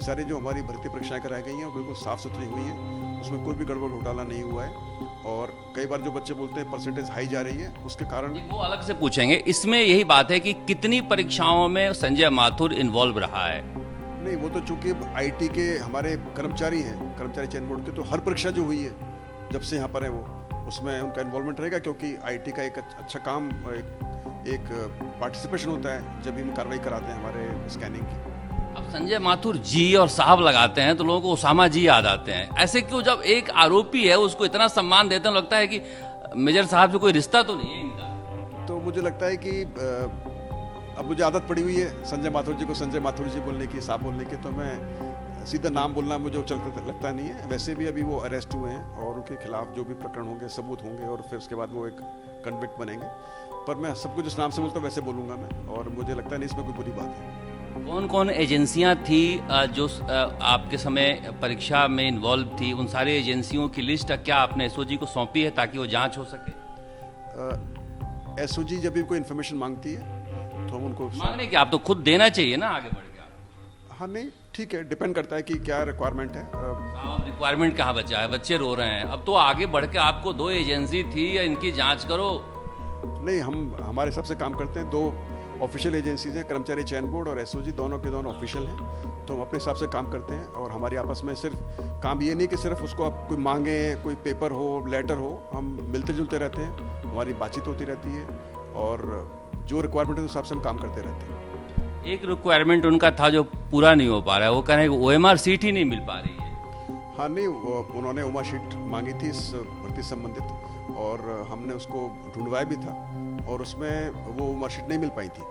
सारी जो हमारी भर्ती परीक्षाएं कराई गई हैं वो बिल्कुल साफ़ सुथरी हुई हैं, उसमें कोई भी गड़बड़ घोटाला नहीं हुआ है। और कई बार जो बच्चे बोलते हैं परसेंटेज हाई जा रही है, उसके कारण वो अलग से पूछेंगे। इसमें यही बात है कि कितनी परीक्षाओं में संजय माथुर इन्वॉल्व रहा है। नहीं, वो तो चूंकि आईटी के हमारे कर्मचारी हैं, कर्मचारी चयन बोर्ड के, तो हर परीक्षा जो हुई है जब से यहाँ पर है वो उसमें उनका इन्वॉल्वमेंट रहेगा, क्योंकि आईटी का एक अच्छा काम एक पार्टिसिपेशन होता है जब भी हम कार्रवाई कराते हैं हमारे स्कैनिंग की। अब संजय माथुर जी और साहब लगाते हैं तो लोगों को ओसामा जी याद आते हैं। ऐसे क्यों? जब एक आरोपी है उसको इतना सम्मान देते हैं, लगता है कि मेजर साहब से कोई रिश्ता तो नहीं है इनका। तो मुझे लगता है कि अब मुझे आदत पड़ी हुई है संजय माथुर जी को संजय माथुर जी बोलने की, साहब बोलने की, तो मैं सीधा नाम बोलना मुझे चलता लगता नहीं है। वैसे भी अभी वो अरेस्ट हुए हैं और उनके खिलाफ जो भी प्रकरण होंगे, सबूत होंगे, और फिर उसके बाद वो एक कन्विक्ट बनेंगे। पर मैं सबको जिस नाम से बोलता हूँ वैसे बोलूँगा मैं, और मुझे लगता नहीं इसमें कोई बुरी बात है। कौन कौन एजेंसियां थी जो आपके समय परीक्षा में इन्वॉल्व थी? उन सारी एजेंसियों की लिस्ट क्या आपने एसओजी को सौंपी है ताकि वो जांच हो सके? एसओजी जब भी कोई इन्फॉर्मेशन मांगती है तो हम उनको मांगने की आप तो खुद देना चाहिए ना आगे बढ़ के आप। हाँ, नहीं ठीक है, डिपेंड करता है कि क्या रिक्वायरमेंट है। साहब रिक्वायरमेंट कहाँ बचा है? बच्चे रो रहे हैं। अब तो आगे बढ़ के आपको दो एजेंसी थी या इनकी जांच करो। नहीं, हम हमारे हिसाब से काम करते हैं। दो ऑफिशियल एजेंसीज हैं, कर्मचारी चयन बोर्ड और एसओजी, दोनों के दोनों ऑफिशियल हैं, तो हम अपने हिसाब से काम करते हैं। और हमारी आपस में सिर्फ काम ये नहीं कि सिर्फ उसको आप कोई मांगे, कोई पेपर हो, लेटर हो, हम मिलते जुलते रहते हैं, हमारी बातचीत होती रहती है, और जो रिक्वायरमेंट है उस हिसाब से हम काम करते रहते हैं। एक रिक्वायरमेंट उनका था जो पूरा नहीं हो पा रहा है, वो कह रहे हैं कि ओएमआर सीट ही नहीं मिल पा रही है। हाँ, नहीं, उन्होंने ओमा शीट मांगी थी इस भर्ती से संबंधित, और हमने उसको ढूंढवाया भी था, और उसमें वो मार्कशीट नहीं मिल पाई थी।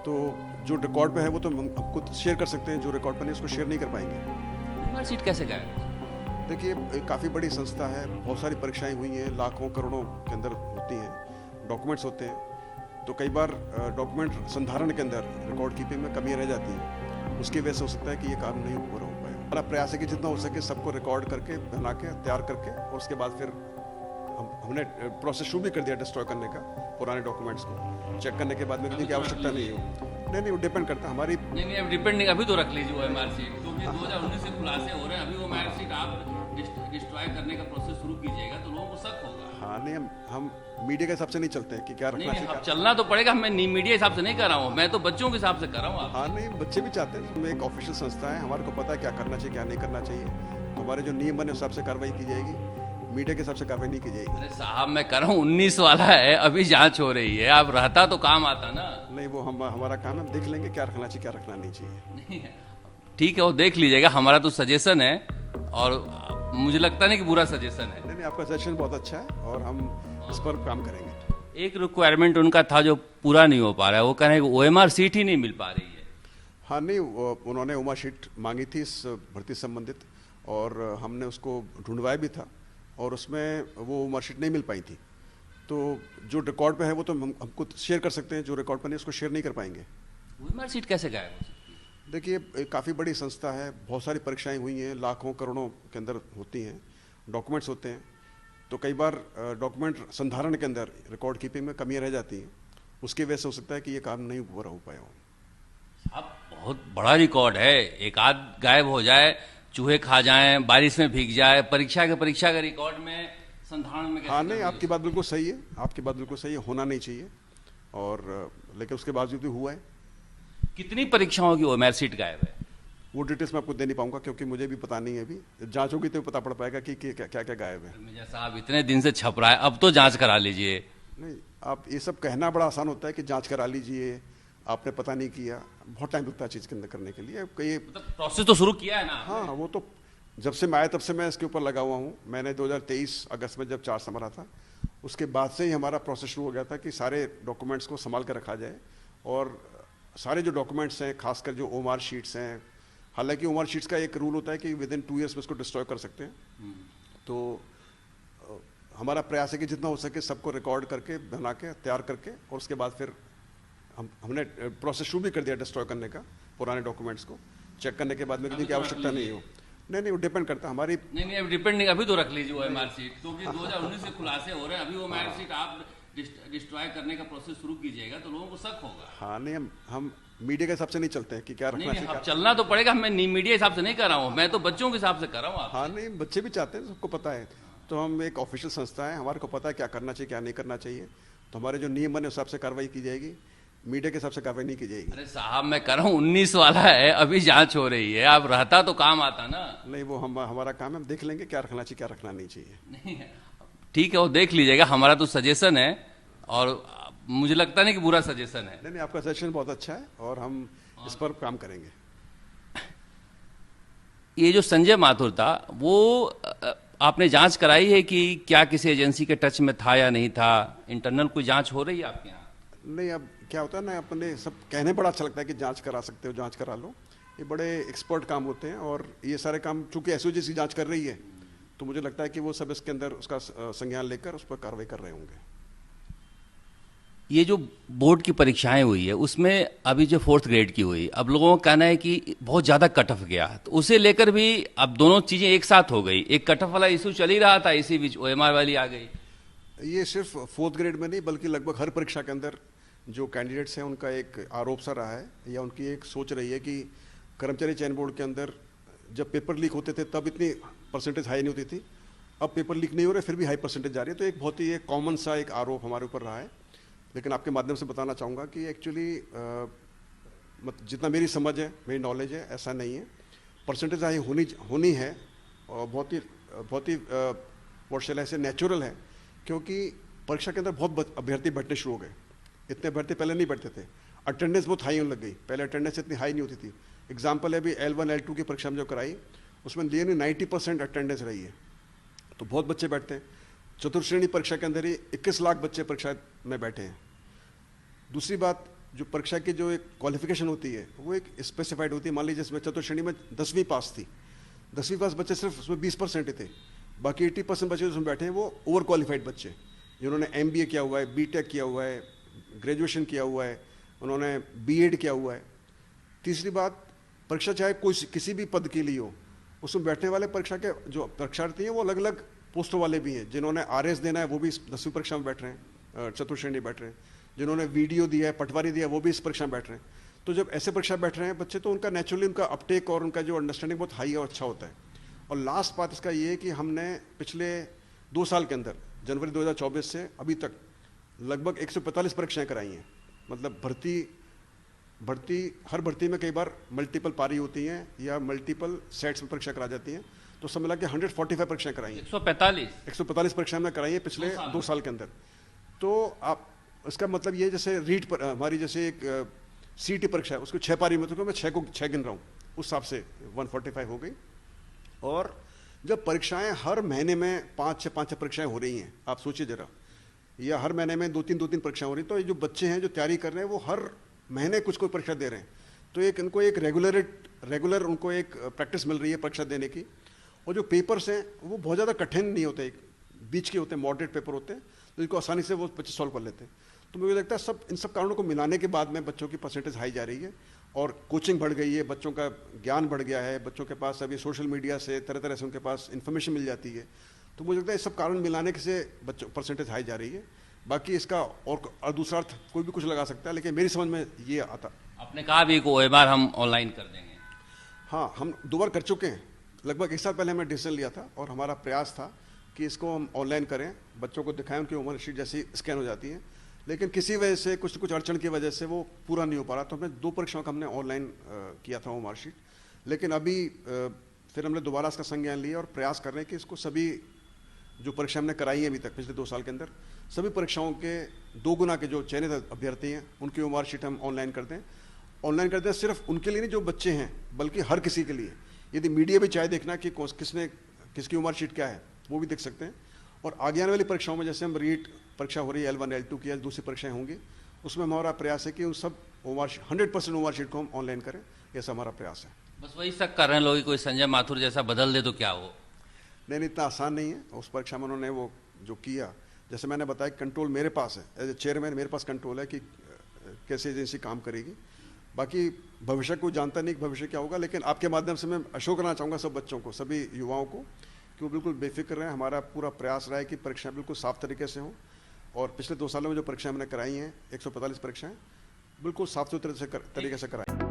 तो जो रिकॉर्ड पे है वो तो हम खुद शेयर कर सकते हैं, जो रिकॉर्ड पे नहीं उसको शेयर नहीं कर पाएंगे। मार्कशीट कैसे गए? देखिए, काफ़ी बड़ी संस्था है, बहुत सारी परीक्षाएं हुई हैं, लाखों करोड़ों के अंदर होती हैं, डॉक्यूमेंट्स होते हैं, तो कई बार डॉक्यूमेंट संधारण के अंदर रिकॉर्ड कीपिंग में कमियाँ रह जाती हैं। उसकी वजह से हो सकता है कि ये काम नहीं पूरा हो पाया। हमारा प्रयास है कि जितना हो सके सबको रिकॉर्ड करके, बना के, तैयार करके, और उसके बाद फिर हमने प्रोसेस शुरू भी कर दिया डिस्ट्रॉय करने का, पुराने डॉक्यूमेंट्स को चेक करने के बाद में किसी की आवश्यकता नहीं हो। नहीं, वो डिपेंड करता है हमारी। नहीं, अब डिपेंड नहीं, अभी तो रख लीजिए ओएमआर सीट, क्योंकि 2019 से खुलासे हो रहे हैं। अभी ओएमआर सीट आप डिस्ट्रॉय करने का प्रोसेस शुरू कीजिएगा तो लोगों को शक होगा। हाँ, नहीं, हम मीडिया के हिसाब से नहीं चलते हैं कि क्या रखना चाहिए। अब चलना तो पड़ेगा, मैं मीडिया हिसाब से नहीं कर रहा हूँ, मैं तो बच्चों के हिसाब से कर रहा हूँ। हाँ, नहीं, बच्चे भी चाहते हैं। हम एक ऑफिशियल संस्था है, हमारे को पता है क्या करना चाहिए, क्या नहीं करना चाहिए, तो हमारे जो नियम बने उस हिसाब से कार्रवाई की जाएगी, मीडिया के हिसाब से कार्रवाई नहीं की जाएगी। अरे साहब, मैं कर रहा हूँ 19 वाला है, अभी जांच हो रही है, आप रहता तो काम आता ना। नहीं, वो हमारा काम है, हम देख लेंगे क्या रखना चाहिए, क्या रखना नहीं चाहिए। ठीक है, वो देख लीजिएगा, हमारा तो सजेशन है, और मुझे लगता नहीं कि बुरा सजेशन है। नहीं, आपका सजेशन बहुत अच्छा है और हम इस पर काम करेंगे। एक रिक्वायरमेंट उनका था जो पूरा नहीं हो पा रहा है, वो कह रहे हैं कि ओएमआर सीट ही नहीं मिल पा रही है। हाँ, नहीं, उन्होंने ओमा शीट मांगी थी इस भर्ती से संबंधित, और हमने उसको ढूंढवाया भी था, और उसमें वो मार्कशीट नहीं मिल पाई थी। तो जो रिकॉर्ड पे है वो तो हम खुद शेयर कर सकते हैं, जो रिकॉर्ड पे नहीं उसको शेयर नहीं कर पाएंगे। ओएमआर सीट कैसे गायब हो सकती है? देखिए, काफ़ी बड़ी संस्था है, बहुत सारी परीक्षाएं हुई हैं, लाखों करोड़ों के अंदर होती हैं, डॉक्यूमेंट्स होते हैं, तो कई बार डॉक्यूमेंट संधारण के अंदर, रिकॉर्ड कीपिंग में कमियाँ रह जाती हैं। उसकी वजह से हो सकता है कि ये काम नहीं पूरा हो पाया हो। अब बहुत बड़ा रिकॉर्ड है, एक आध गायब हो जाए, चूहे खा जाएं, बारिश में भीग जाए, परीक्षा के रिकॉर्ड में, संधारण में। हाँ, नहीं, आपकी बात बिल्कुल सही है, आपकी बात बिल्कुल सही है, होना नहीं चाहिए, और लेकिन उसके बावजूद भी हुआ है। कितनी परीक्षाओं की ओएमआर सीट गायब है? वो डिटेल्स मैं आपको दे नहीं पाऊंगा, क्योंकि मुझे भी पता नहीं है। अभी जांच होगी तो पता पड़ पाएगा कि क्या क्या गायब है। मेजर साहब, इतने दिन से छप रहा है, अब तो जांच करा लीजिए। नहीं, आप ये सब कहना बड़ा आसान होता है कि जांच करा लीजिए, आपने पता नहीं किया, बहुत टाइम लगता है चीज़ के अंदर करने के लिए। कई प्रोसेस तो शुरू किया है ना? हाँ, वो तो जब से मैं आया तब से मैं इसके ऊपर लगा हुआ हूँ। मैंने 2023 अगस्त में जब चार्ज संभाला था, उसके बाद से ही हमारा प्रोसेस शुरू हो गया था कि सारे डॉक्यूमेंट्स को संभाल कर रखा जाए, और सारे जो डॉक्यूमेंट्स हैं, खासकर जो ओमार शीट्स हैं, हालांकि ओमार शीट्स का एक रूल होता है कि विद इन 2 ईयर्स में इसको डिस्ट्रॉय कर सकते हैं, तो हमारा प्रयास है कि जितना हो सके सबको रिकॉर्ड करके, बना के, तैयार करके, और उसके बाद फिर हमने प्रोसेस शुरू भी कर दिया डिस्ट्रॉय करने का, पुराने डॉक्यूमेंट्स को चेक करने के बाद में किसी की आवश्यकता नहीं हो। नहीं, वो डिपेंड करता है हमारी। नहीं, अब डिपेंड नहीं, अभी तो रख लीजिए ओएमआर सीट, क्योंकि 2019 से खुलासे हो रहे हैं। अभी ओएमआर सीट आप डिस्ट्रॉय करने का प्रोसेस शुरू कीजिएगा तो लोगों को शक होगा। हाँ नहीं, हम मीडिया के हिसाब से नहीं चलते हैं कि क्या रखना नहीं चाहिए। अब चलना तो पड़ेगा, मैं मीडिया हिसाब से नहीं कर रहा हूँ, मैं तो बच्चों के हिसाब से कर रहा हूँ। हाँ नहीं, बच्चे भी चाहते हैं, सबको पता है। तो हम एक ऑफिशियल संस्था है, हमारे को पता है क्या करना चाहिए क्या नहीं करना चाहिए, तो हमारे जो नियम बने उस हिसाब से कार्रवाई की जाएगी, मीडिया के हिसाब से कार्रवाई नहीं की जाएगी। अरे साहब मैं कर रहा हूँ 19 वाला है, अभी जांच हो रही है, आप रहता तो काम आता ना। नहीं वो हमारा काम है, हम देख लेंगे क्या रखना चाहिए क्या रखना नहीं चाहिए। नहीं ठीक है वो देख लीजिएगा, हमारा तो सजेशन है और मुझे लगता नहीं कि बुरा सजेशन है। नहीं आपका सजेशन बहुत अच्छा है और हम इस पर काम करेंगे। ये जो संजय माथुर था वो आपने जांच कराई है कि क्या किसी एजेंसी के टच में था या नहीं था? इंटरनल कोई जांच हो रही है आपके यहाँ? नहीं अब क्या होता है ना, अपने सब कहने बड़ा अच्छा लगता है कि जांच करा सकते हो जांच करा लो, ये बड़े एक्सपर्ट काम होते हैं और ये सारे काम चूंकि एसओजी की जांच कर रही है तो मुझे लगता है कि वो सब इसके अंदर उसका संज्ञान लेकर उस पर कार्रवाई कर रहे होंगे। ये जो बोर्ड की परीक्षाएं हुई है उसमें अभी जो 4th ग्रेड की हुई, अब लोगों का कहना है कि बहुत ज़्यादा कट ऑफ गया, तो उसे लेकर भी अब दोनों चीज़ें एक साथ हो गई, एक कट ऑफ वाला इशू चल ही रहा था, इसी बीच OMR वाली आ गई। ये सिर्फ 4th ग्रेड में नहीं बल्कि लगभग हर परीक्षा के अंदर जो कैंडिडेट्स हैं उनका एक आरोप सा रहा है या उनकी एक सोच रही है कि कर्मचारी चयन बोर्ड के अंदर जब पेपर लीक होते थे तब इतनी परसेंटेज हाई नहीं होती थी, अब पेपर लीक नहीं हो रहे फिर भी हाई परसेंटेज जा रही है। तो एक बहुत ही एक कॉमन सा एक आरोप हमारे ऊपर रहा है, लेकिन आपके माध्यम से बताना चाहूँगा कि एक्चुअली जितना मेरी समझ है मेरी नॉलेज है ऐसा नहीं है, परसेंटेज हाई होनी है और बहुत ही वर्षल ऐसे नेचुरल है, क्योंकि परीक्षा के अंदर बहुत अभ्यर्थी बैठने शुरू हो गए, इतने अभ्यर्थी पहले नहीं बैठते थे, अटेंडेंस बहुत हाई होने लग गई, पहले अटेंडेंस इतनी हाई नहीं होती थी। एग्जाम्पल है अभी L1 L2 की परीक्षा में जो कराई उसमें नियरली 90% अटेंडेंस रही है, तो बहुत बच्चे बैठते हैं। चतुर्श्रेणी परीक्षा के अंदर ही 21 लाख बच्चे परीक्षा में बैठे हैं। दूसरी बात, जो परीक्षा की जो एक क्वालिफिकेशन होती है वो एक स्पेसिफाइड होती है, मान लीजिए जिसमें चतुर्श्रेणी में 10वीं पास थी, 10वीं पास बच्चे सिर्फ उसमें 20% ही थे, बाकी 80% बच्चे उसमें बैठे हैं वो ओवर क्वालिफाइड बच्चे जिन्होंने MBA किया हुआ है, B.Tech किया हुआ है, ग्रेजुएशन किया हुआ है, उन्होंने B.Ed किया हुआ है। तीसरी बात, परीक्षा चाहे कोई किसी भी पद के लिए हो, उसमें बैठने वाले परीक्षा के जो परीक्षार्थी हैं वो अलग अलग पोस्टों वाले भी हैं, जिन्होंने RS देना है वो भी 10वीं परीक्षा में बैठ रहे हैं, चतुर्श्रेणी बैठ रहे हैं, जिन्होंने वीडियो दिया है पटवारी दिया है वो भी इस परीक्षा में बैठ रहे हैं। तो जब ऐसे परीक्षा बैठ रहे हैं बच्चे तो उनका नेचुरली उनका अपटेक और उनका जो अंडरस्टैंडिंग बहुत हाई और अच्छा होता है। और लास्ट बात इसका ये है कि हमने पिछले 2 साल के अंदर जनवरी 2024 से अभी तक लगभग 145 परीक्षाएं कराई हैं, मतलब हर भर्ती में कई बार मल्टीपल पारी होती हैं या मल्टीपल सेट्स में परीक्षा करा जाती हैं, तो सब मिला के 145 परीक्षाएं कराई हैं। 145 परीक्षाएं हमने कराई हैं पिछले 2 साल के अंदर। तो आप इसका मतलब ये जैसे रीट पर हमारी जैसे एक CET परीक्षा है उसको 6 पारी में, तो मैं 6 गिन रहा हूँ, उस हिसाब से 145 हो गई। और जब परीक्षाएं हर महीने में 5-6 परीक्षाएं हो रही हैं, आप सोचिए जरा, या हर महीने में 2-3 परीक्षाएं हो रही, तो ये जो बच्चे हैं जो तैयारी कर रहे हैं वो हर महीने कुछ कोई परीक्षा दे रहे हैं, तो एक इनको एक रेगुलर उनको एक प्रैक्टिस मिल रही है परीक्षा देने की। और जो पेपर्स हैं वो बहुत ज़्यादा कठिन नहीं होते, बीच के होते हैं, मॉडरेट पेपर होते हैं, तो इनको आसानी से वो बच्चे सॉल्व कर लेते हैं। तो मुझे लगता है इन सब कारणों को मिलाने के बाद में बच्चों की परसेंटेज हाई जा रही है और कोचिंग बढ़ गई है, बच्चों का ज्ञान बढ़ गया है, बच्चों के पास अभी सोशल मीडिया से तरह तरह से उनके पास इन्फॉर्मेशन मिल जाती है। तो मुझे लगता है इस सब कारण मिलाने के से बच्चों परसेंटेज हाई जा रही है। बाकी इसका और दूसरा अर्थ कोई भी कुछ लगा सकता है, लेकिन मेरी समझ में ये आता। आपने कहा भी कि OMR हम ऑनलाइन कर देंगे। हाँ, हम 2 बार कर चुके हैं, लगभग 1 साल पहले हमने डिसीजन लिया था और हमारा प्रयास था कि इसको हम ऑनलाइन करें, बच्चों को दिखाएं, उनकी उम्र शीट जैसी स्कैन हो जाती है, लेकिन किसी वजह से कुछ अड़चन की वजह से वो पूरा नहीं हो पा रहा, तो हमने 2 परीक्षाओं का हमने ऑनलाइन किया था वो मार्कशीट। लेकिन अभी फिर हमने दोबारा इसका संज्ञान लिया और प्रयास कर रहे हैं कि इसको सभी जो परीक्षा हमने कराई है अभी तक पिछले 2 साल के अंदर, सभी परीक्षाओं के 2 गुना के जो चयनित अभ्यर्थी हैं उनकी वो मार्कशीट हम ऑनलाइन कर दें। सिर्फ उनके लिए नहीं जो बच्चे हैं, बल्कि हर किसी के लिए। यदि मीडिया भी चाहे देखना कि किसकी उम्र शीट क्या है वो भी देख सकते हैं। और आगे आने वाली परीक्षाओं में जैसे हम रीट परीक्षा हो रही है, L1 L2 की या दूसरी परीक्षाएं होंगी, उसमें हमारा प्रयास है कि उन सब 100% उम्र शीट को हम ऑनलाइन करें, ऐसा हमारा प्रयास है। बस वही शक कर रहे हैं लोग, कोई संजय माथुर जैसा बदल दे तो क्या हो। नहीं, इतना आसान नहीं है। उस परीक्षा में उन्होंने वो जो किया, जैसे मैंने बताया, कंट्रोल मेरे पास है, एज ए चेयरमैन मेरे पास कंट्रोल है कि कैसे एजेंसी काम करेगी। बाकी भविष्य को जानता नहीं कि भविष्य क्या होगा, लेकिन आपके माध्यम से मैं अश्योर करना चाहूँगा सब बच्चों को, सभी युवाओं को, कि वो बिल्कुल बेफिक्र रहें। हमारा पूरा प्रयास रहा है कि परीक्षा बिल्कुल साफ तरीके से हो, और पिछले 2 सालों में जो परीक्षाएं मैंने कराई हैं 145 परीक्षाएं बिल्कुल साफ सुथरे तरीके से कराई।